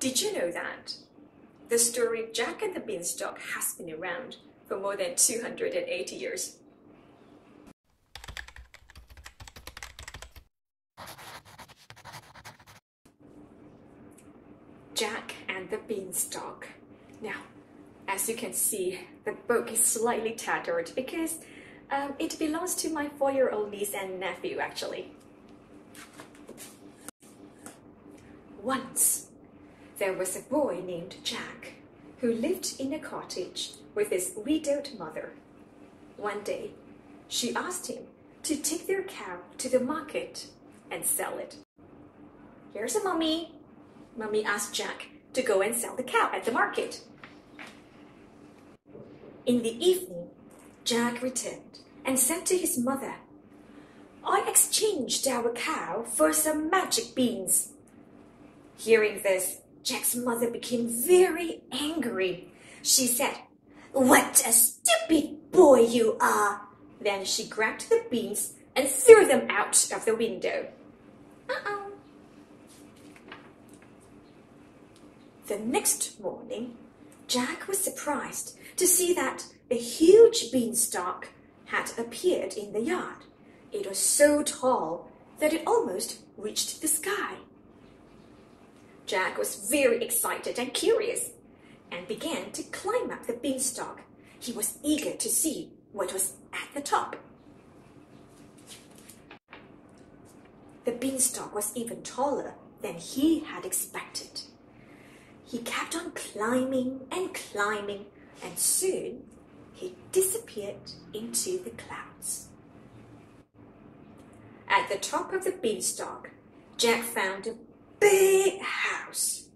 Did you know that the story Jack and the Beanstalk has been around for more than 280 years? Jack and the Beanstalk. Now, as you can see, the book is slightly tattered because it belongs to my 4-year-old niece and nephew, actually. Once, there was a boy named Jack who lived in a cottage with his widowed mother. One day, she asked him to take their cow to the market and sell it. "Here's a mummy." Mummy asked Jack to go and sell the cow at the market. In the evening, Jack returned and said to his mother, "I exchanged our cow for some magic beans." Hearing this, Jack's mother became very angry. She said, "What a stupid boy you are!" Then she grabbed the beans and threw them out of the window. Uh-oh. The next morning, Jack was surprised to see that a huge beanstalk had appeared in the yard. It was so tall that it almost reached the sky. Jack was very excited and curious and began to climb up the beanstalk. He was eager to see what was at the top. The beanstalk was even taller than he had expected. He kept on climbing and climbing, and soon he disappeared into the clouds. At the top of the beanstalk, Jack found a big house.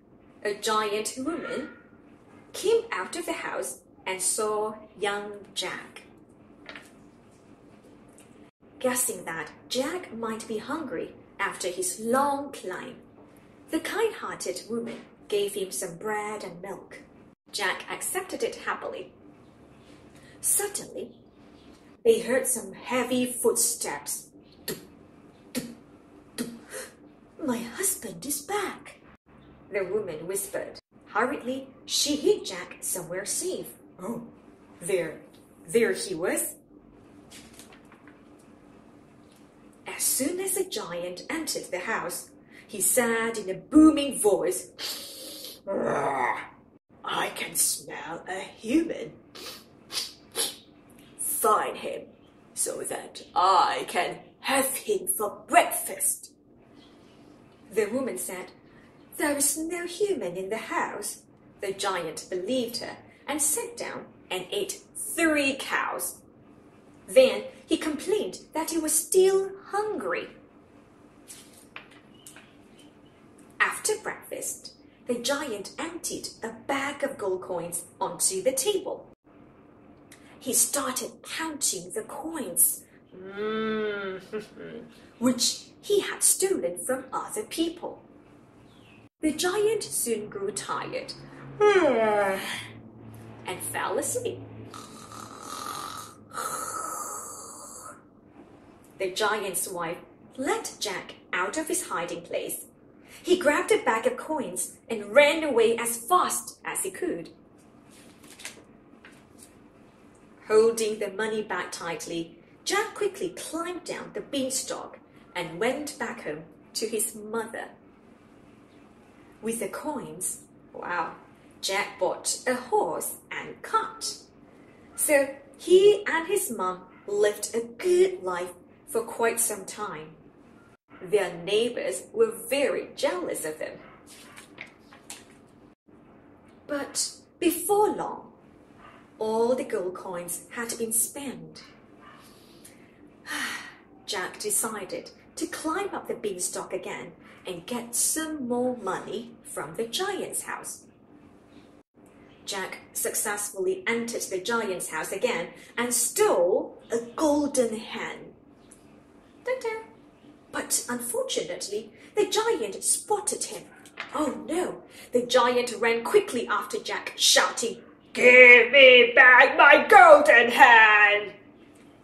A giant woman came out of the house and saw young Jack. Guessing that Jack might be hungry after his long climb, the kind-hearted woman gave him some bread and milk. Jack accepted it happily. Suddenly, they heard some heavy footsteps. "My husband is back," the woman whispered. Hurriedly, she hid Jack somewhere safe. Oh, there he was. As soon as the giant entered the house, he said in a booming voice, "I can smell a human. Find him so that I can have him for breakfast." The woman said, "There is no human in the house." The giant believed her and sat down and ate 3 cows. Then he complained that he was still hungry. After breakfast, the giant emptied a bag of gold coins onto the table. He started counting the coins, which he had stolen from other people. The giant soon grew tired and fell asleep. The giant's wife let Jack out of his hiding place. He grabbed a bag of coins and ran away as fast as he could. Holding the money bag tightly, Jack quickly climbed down the beanstalk and went back home to his mother. With the coins, Jack bought a horse and cart. So he and his mom lived a good life for quite some time. Their neighbors were very jealous of them. But before long, all the gold coins had been spent. Jack decided to climb up the beanstalk again and get some more money from the giant's house. Jack successfully entered the giant's house again and stole a golden hen. Ta-da! But unfortunately, the giant spotted him. Oh no! The giant ran quickly after Jack, shouting, "Give me back my golden hen!"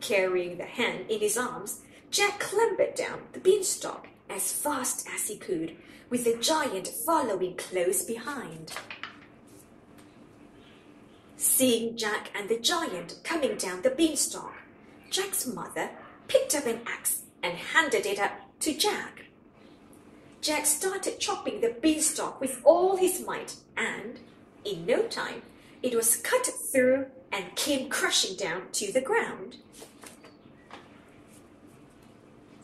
Carrying the hen in his arms, Jack clambered down the beanstalk as fast as he could, with the giant following close behind. Seeing Jack and the giant coming down the beanstalk, Jack's mother picked up an axe and handed it up to Jack. Jack started chopping the beanstalk with all his might, and, in no time, it was cut through and came crashing down to the ground.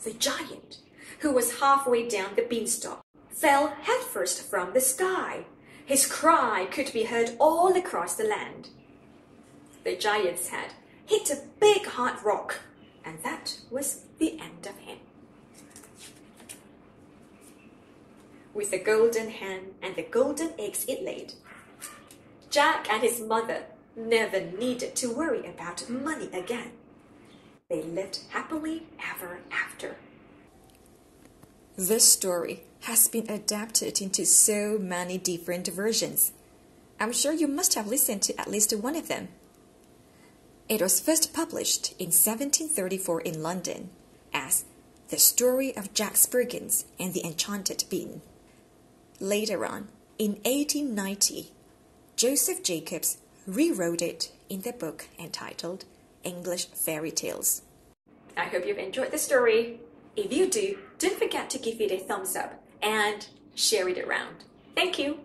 The giant, who was halfway down the beanstalk, fell headfirst from the sky. His cry could be heard all across the land. The giant's head hit a big hard rock, and that was the end of him. With the golden hen and the golden eggs it laid, Jack and his mother never needed to worry about money again. They lived happily ever after. This story has been adapted into so many different versions. I'm sure you must have listened to at least one of them. It was first published in 1734 in London as The Story of Jack Spurgins and the Enchanted Bean. Later on, in 1890, Joseph Jacobs rewrote it in the book entitled English Fairy Tales. I hope you've enjoyed the story. If you do, don't forget to give it a thumbs up and share it around. Thank you.